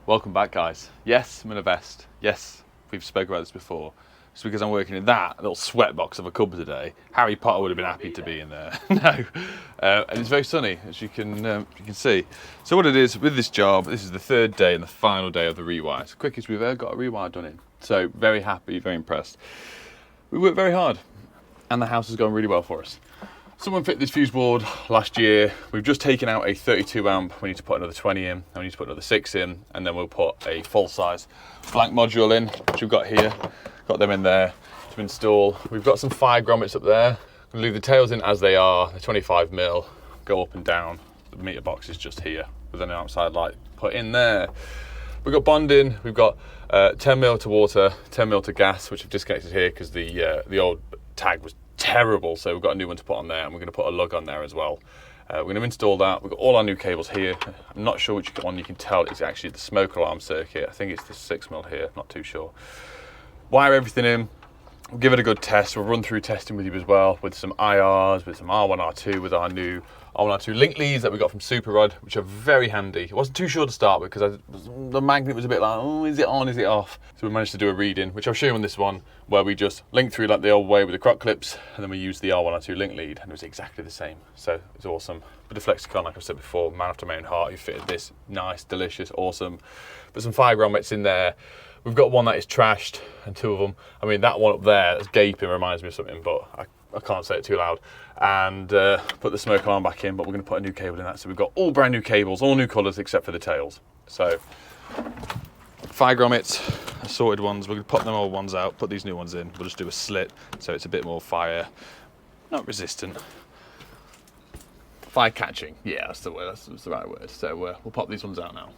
Welcome back, guys. Yes, I'm in a vest. Yes, we've spoken about this before. It's because I'm working in that little sweatbox of a cupboard today. Harry Potter would have been happy to be in there. No, and it's very sunny, as you can see. So what it is with this job, this is the third day and the final day of the rewire. It's the quickest we've ever got a rewire done in. So very happy, very impressed. We worked very hard, and the house has gone really well for us. Someone fit this fuse board last year. We've just taken out a 32 amp. We need to put another 20 in, and we need to put another 6 in, and then we'll put a full size blank module in, which we've got here. Got them in there to install. We've got some 5 grommets up there. I'm gonna leave the tails in as they are. They're 25 mil, go up and down. The meter box is just here with an outside light put in there. We've got bonding. We've got 10 mil to water, 10 mil to gas, which I've disconnected here because the old tag was terrible, so we've got a new one to put on there, and we're going to put a lug on there as well. We're going to install that. We've got all our new cables here. I'm not sure which one you can tell is actually the smoke alarm circuit. I think it's the 6 mil here, not too sure. Wire everything in. We'll give it a good test. We'll run through testing with you as well, with some IRs, with some R1, R2, with our new R1, R2 link leads that we got from Super Rod, which are very handy. I wasn't too sure to start with because the magnet was a bit like, oh, is it on, is it off? So we managed to do a reading, which I'll show you on this one, where we just link through like the old way with the croc clips, and then we use the R1, R2 link lead, and it was exactly the same. So it's awesome. But the Flexicon, like I said before, man after my own heart, who fitted this. Nice, delicious, awesome. But some 5 grommets in there. We've got one that is trashed, and 2 of them. I mean, that one up there that's gaping reminds me of something, but I can't say it too loud. And put the smoke alarm back in, but we're going to put a new cable in that. So we've got all brand new cables, all new colours except for the tails. So 5 grommets, assorted ones. We're going to pop them old ones out, put these new ones in. We'll just do a slit so it's a bit more fire, not resistant. Fire catching, yeah, that's the word. That's the right word. So we'll pop these ones out now.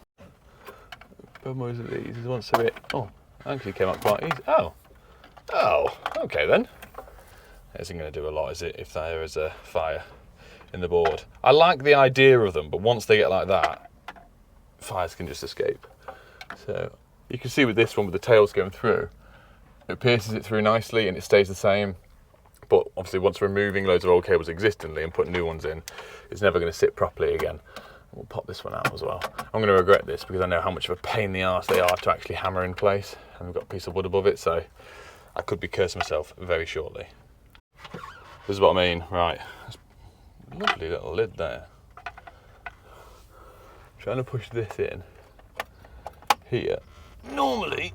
Most of these once a bit. Oh, actually came up quite easy. Oh, okay then. It isn't going to do a lot, is it, if there is a fire in the board? I like the idea of them, but once they get like that, fires can just escape. So you can see with this one, with the tails going through, it pierces it through nicely and it stays the same. But obviously once removing loads of old cables existingly and putting new ones in, it's never going to sit properly again. We'll pop this one out as well. I'm going to regret this because I know how much of a pain in the arse they are to actually hammer in place. And we've got a piece of wood above it, so I could be cursing myself very shortly. This is what I mean, right. Lovely little lid there. Trying to push this in here. Normally,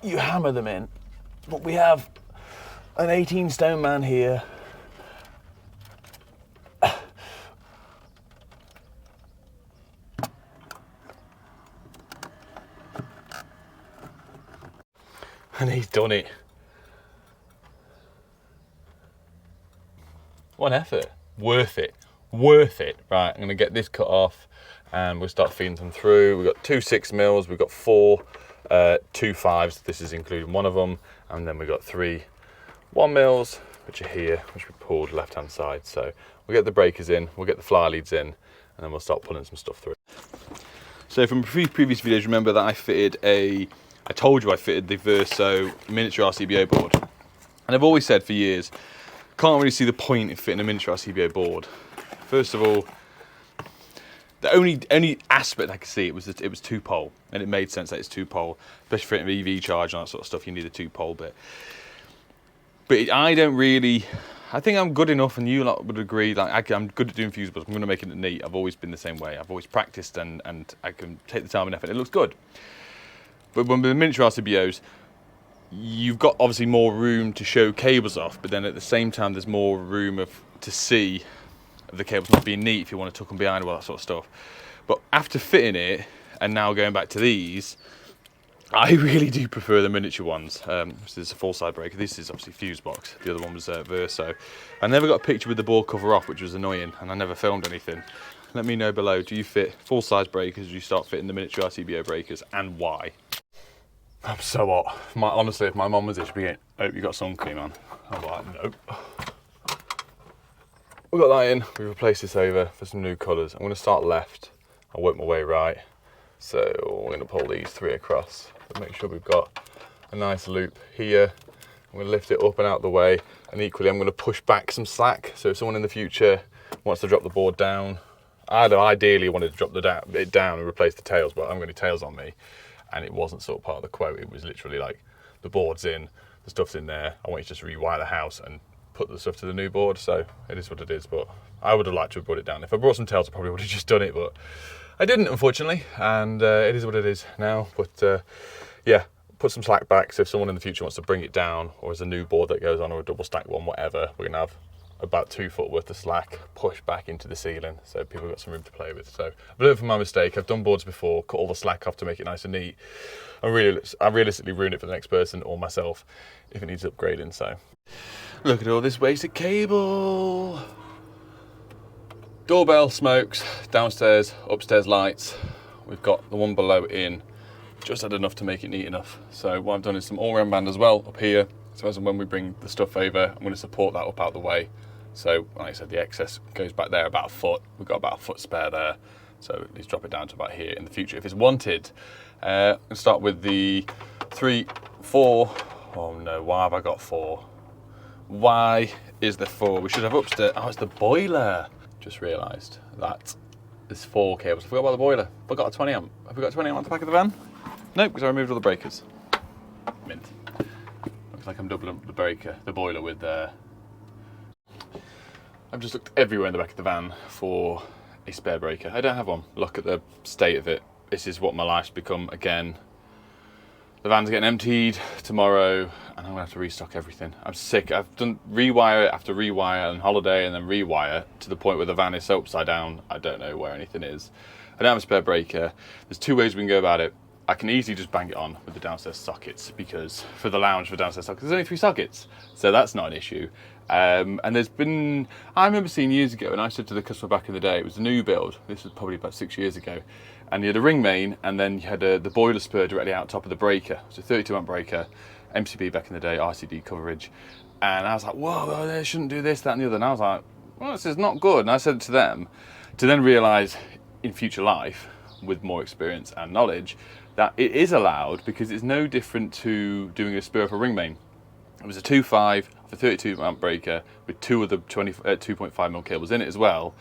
you hammer them in, but we have an 18 stone man here. And he's done it. What an effort. Worth it. Worth it. Right, I'm going to get this cut off and we'll start feeding them through. We've got 2 6 mils, we've got 4 2 5s, this is including one of them, and then we've got 3 1 mils, which are here, which we pulled left hand side. So we'll get the breakers in, we'll get the fly leads in, and then we'll start pulling some stuff through. So from previous videos, remember that I told you I fitted the Verso miniature RCBO board. And I've always said for years, can't really see the point in fitting a miniature RCBO board. First of all, the only aspect I could see it was 2-pole, and it made sense that it's 2-pole, especially for an EV charge and that sort of stuff. You need a 2-pole bit. But I think I'm good enough, and you lot would agree. Like I'm good at doing fuse boards. I'm going to make it neat. I've always been the same way. I've always practiced, and I can take the time and effort. It looks good. But when with the miniature RCBOs, you've got obviously more room to show cables off, but then at the same time there's more room to see the cables not being neat if you want to tuck them behind, all that sort of stuff. But after fitting it and now going back to these, I really do prefer the miniature ones. This is a full side breaker. This is obviously Fusebox. The other one was Verso. I never got a picture with the board cover off, which was annoying, and I never filmed anything. Let me know below, do you fit full size breakers, or do you start fitting the miniature RCBO breakers, and why? I'm so hot. Honestly, if my mum was here, she'd be going, "Hope you got sun cream on." I'm like, nope. We've got that in. We've replaced this over for some new colours. I'm going to start left. I'll work my way right. So we're going to pull these 3 across. Make sure we've got a nice loop here. I'm going to lift it up and out the way. And equally, I'm going to push back some slack. So if someone in the future wants to drop the board down, I'd ideally wanted to drop it down and replace the tails, but I haven't got any tails on me, and it wasn't sort of part of the quote. It was literally like, the board's in, the stuff's in there, I want you to just rewire the house and put the stuff to the new board, so it is what it is. But I would have liked to have brought it down. If I brought some tails, I probably would have just done it, but I didn't, unfortunately, and it is what it is now. But yeah, put some slack back, so if someone in the future wants to bring it down, or as a new board that goes on, or a double stack one, whatever, we're gonna have about 2 foot worth of slack pushed back into the ceiling, so people have got some room to play with. So I've learned from my mistake. I've done boards before, cut all the slack off to make it nice and neat. I realistically ruin it for the next person or myself if it needs upgrading. So look at all this wasted cable. Doorbell smokes, downstairs, upstairs lights. We've got the one below in, just had enough to make it neat enough. So what I've done is some all-round band as well up here. So as and when we bring the stuff over, I'm going to support that up out the way. So like I said, the excess goes back there about a foot. We've got about a foot spare there. So let's drop it down to about here in the future if it's wanted. I'm going to start with the 3, 4. Oh no, why have I got 4? Why is there 4? We should have upstairs. Oh, it's the boiler. Just realised that there's 4 cables. I forgot about the boiler. Forgot a 20 amp. Have we got a 20 amp on the back of the van? Nope, because I removed all the breakers. Mint. Looks like I'm doubling up the boiler with I've just looked everywhere in the back of the van for a spare breaker. I don't have one. Look at the state of it. This is what my life's become again. The van's getting emptied tomorrow, and I'm gonna have to restock everything. I'm sick. I've done rewire after rewire and holiday and then rewire to the point where the van is so upside down, I don't know where anything is. I don't have a spare breaker. There's 2 ways we can go about it. I can easily just bang it on with the downstairs sockets, because for the lounge for downstairs sockets, there's only 3 sockets. So that's not an issue. And there's been, I remember seeing years ago, and I said to the customer back in the day, it was a new build. This was probably about 6 years ago. And you had a ring main, and then you had the boiler spur directly out top of the breaker. It's a 32 amp breaker, MCB back in the day, RCD coverage. And I was like, whoa, they shouldn't do this, that, and the other. And I was like, well, this is not good. And I said it to them, to then realise in future life, with more experience and knowledge, that it is allowed, because it's no different to doing a spur for a ring main. It was a 2.5 for 32 amp breaker with 2 of the 2.5mm cables in it as well.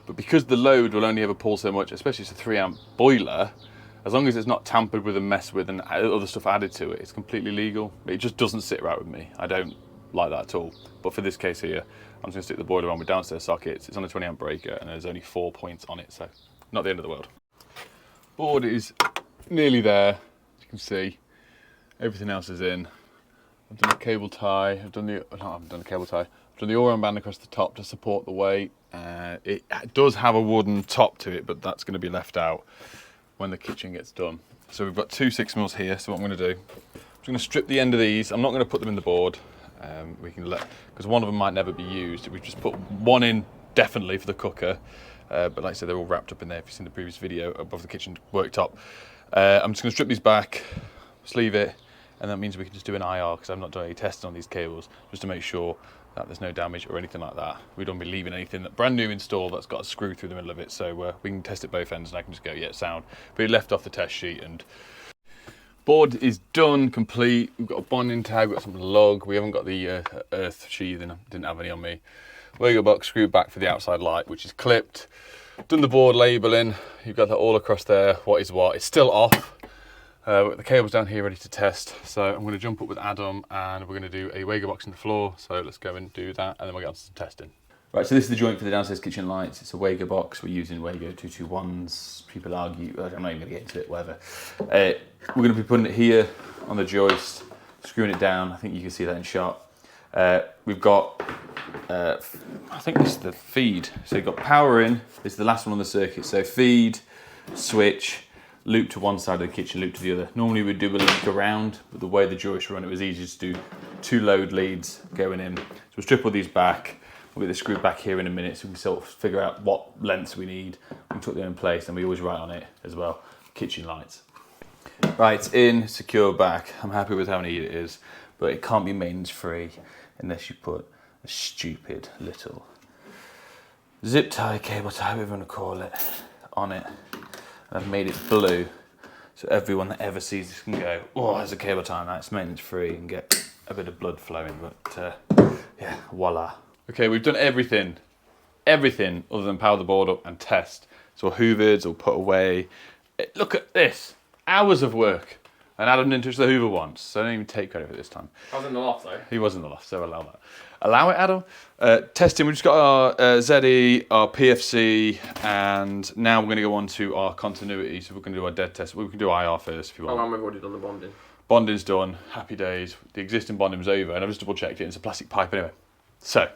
But because the load will only ever pull so much, especially it's a 3 amp boiler, as long as it's not tampered with and messed with and other stuff added to it, it's completely legal. It just doesn't sit right with me. I don't like that at all. But for this case here, I'm just going to stick the boiler on with downstairs sockets. It's on a 20 amp breaker and there's only 4 points on it, so not the end of the world. Board is nearly there, as you can see. Everything else is in. I've done a cable tie. I've done a cable tie. I've done the all-round band across the top to support the weight. It does have a wooden top to it, but that's going to be left out when the kitchen gets done. So we've got 2 6mm here. So what I'm going to do, I'm just going to strip the end of these. I'm not going to put them in the board. We can because one of them might never be used. We've just put one in definitely for the cooker. But like I said, they're all wrapped up in there. If you've seen the previous video above the kitchen worktop. I'm just going to strip these back, sleeve it, and that means we can just do an IR, because I've not done any testing on these cables, just to make sure that there's no damage or anything like that. We don't be leaving anything that brand new installed that's got a screw through the middle of it, so we can test it both ends and I can just go, yeah, sound. But it left off the test sheet, and board is done, complete. We've got a bonding tag, we've got some lug. We haven't got the earth sheathing, didn't have any on me. Wago box screwed back for the outside light, which is clipped. Done the board labelling. You've got that all across there, what is what. It's still off. We've got the cables down here ready to test. So I'm going to jump up with Adam and we're going to do a Wago box in the floor. So let's go and do that, and then we'll get on to some testing. Right, so this is the joint for the downstairs kitchen lights. It's a Wago box. We're using Wago 221s. People argue, I'm not even going to get into it, whatever. We're going to be putting it here on the joist, screwing it down. I think you can see that in shot. We've got, I think this is the feed. So you've got power in. This is the last one on the circuit. So feed, switch, loop to one side of the kitchen, loop to the other. Normally we'd do a loop around, but the way the joist run, it was easier to do 2 load leads going in. So we'll strip all these back. We'll get this screwed back here in a minute, so we can sort of figure out what lengths we need. We can put them in place, and we always write on it as well, kitchen lights. Right, it's in, secure back. I'm happy with how neat it is, but it can't be maintenance free unless you put a stupid little zip tie, cable tie, whatever you want to call it, on it. And I've made it blue, so everyone that ever sees this can go, oh, there's a cable tie on that, it's maintenance free, and get a bit of blood flowing, but yeah, voila. Okay, we've done everything everything other than power the board up and test. So we'll hoover, we'll put away. Look at this, hours of work. And Adam didn't touch the hoover once, so I don't even take credit for this time. I was in the loft though. He was in the loft, so allow that. Allow it, Adam. Testing, we've just got our ZE, our PFC, and now we're going to go on to our continuity. So we're going to do our dead test. We can do IR first if you want. Oh, and we've already done the bonding. Bonding's done, happy days. The existing bonding was over, and I've just double checked it. It's a plastic pipe anyway. So,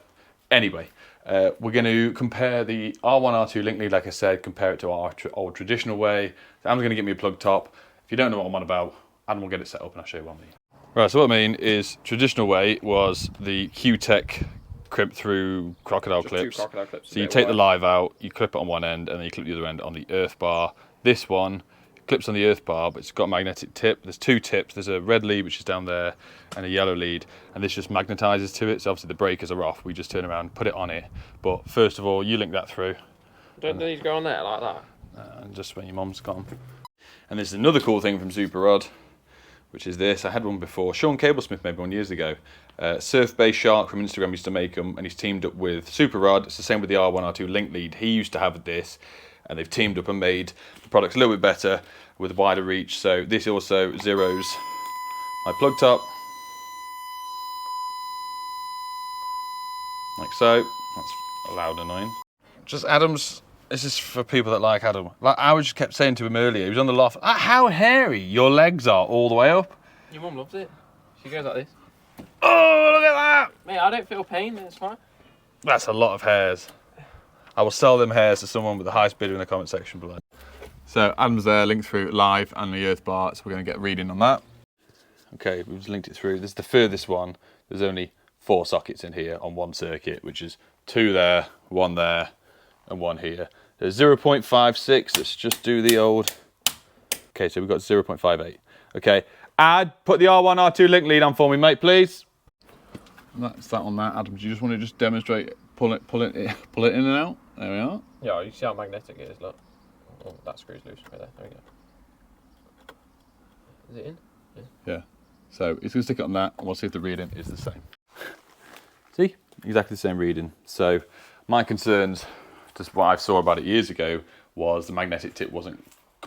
anyway, we're going to compare the R1, R2 link lead, like I said, compare it to our old traditional way. So Adam's going to get me a plug top. If you don't know what I'm on about, Adam will get it set up and I'll show you what I mean. Right, so what I mean is, traditional way was the Q-Tech crimp through crocodile clips. 2 crocodile clips. So you take the live out, you clip it on one end, and then you clip the other end on the earth bar. This one clips on the earth bar, but it's got a magnetic tip. There's 2 tips. There's a red lead, which is down there, and a yellow lead, and this just magnetizes to it. So obviously the breakers are off. We just turn around, put it on it. But first of all, you link that through. Don't they need to go on there like that? And just when your mom's gone. And this is another cool thing from Super Rod, which is this. I had one before. Sean Cablesmith made one years ago. Surf Bay Shark from Instagram used to make them, and he's teamed up with Super Rod. It's the same with the R1, R2 link lead. He used to have this, and they've teamed up and made the products a little bit better with wider reach. So this also zeros my plug top, like so. That's loud and annoying. Just Adam's. This is for people that like Adam. Like I just kept saying to him earlier, he was on the loft. How hairy your legs are all the way up. Your mum loves it. She goes like this. Oh, look at that! Mate, I don't feel pain. It's fine. That's a lot of hairs. I will sell them hairs to someone with the highest bidder in the comment section below. So Adam's there, linked through live and the earth bar. So we're going to get reading on that. Okay, we've just linked it through. This is the furthest one. There's only 4 sockets in here on one circuit, which is 2 there, 1 there, and 1 here. There's 0.56. Let's just do the old. Okay, so we've got 0.58. Okay, put the R1, R2 link lead on for me, mate, please. That's that on that. Adam, do you just want to just demonstrate, pull it in and out? There we are. Yeah, you see how magnetic it is, look. Oh, that screw's loose right there. There we go. Is it in? Yeah. So it's going to stick it on that, and we'll see if the reading is the same. See? Exactly the same reading. So my concerns, just what I saw about it years ago, was the magnetic tip wasn't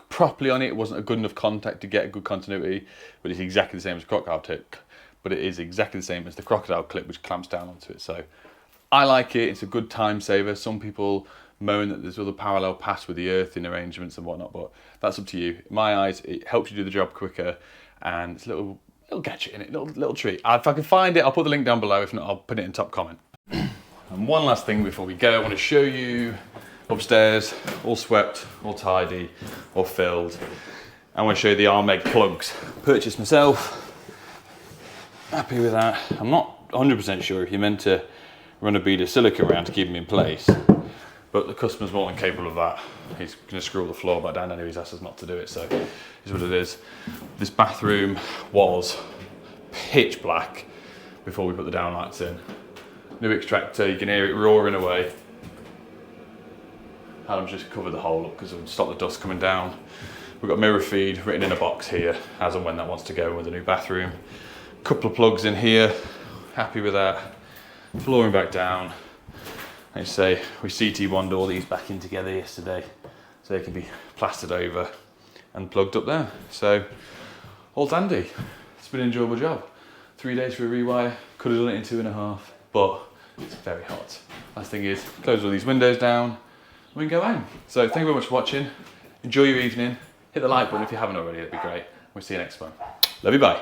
properly on it. It wasn't a good enough contact to get a good continuity, but it's exactly the same as crocodile tip. But it is exactly the same as the crocodile clip, which clamps down onto it. So I like it. It's a good time saver. Some people moan that there's other parallel paths with the earthing arrangements and whatnot, but that's up to you. In my eyes, it helps you do the job quicker, and it's a little gadget in it, little treat. If I can find it, I'll put the link down below. If not, I'll put it in top comment. And one last thing before we go, I want to show you upstairs, all swept, all tidy, all filled. I want to show you the Armeg plugs. Purchased myself. Happy with that. I'm not 100% sure if you're meant to run a bead of silicone around to keep them in place, but the customer's more than capable of that. He's going to screw the floor back down anyway. He's asked us not to do it, so it's what it is. This bathroom was pitch black before we put the downlights in. New extractor, you can hear it roaring away. Adam's just covered the hole up because it'll stop the dust coming down. We've got mirror feed written in a box here, as and when that wants to go with the new bathroom. Couple of plugs in here, happy with that. Flooring back down. Like I say, we CT1'd all these back in together yesterday, so they can be plastered over and plugged up there. So, all dandy. It's been an enjoyable job. 3 days for a rewire, could have done it in 2.5, but it's very hot. Last thing is, close all these windows down, and we can go home. So thank you very much for watching. Enjoy your evening. Hit the like button if you haven't already, that'd be great. We'll see you next time. Love you, bye.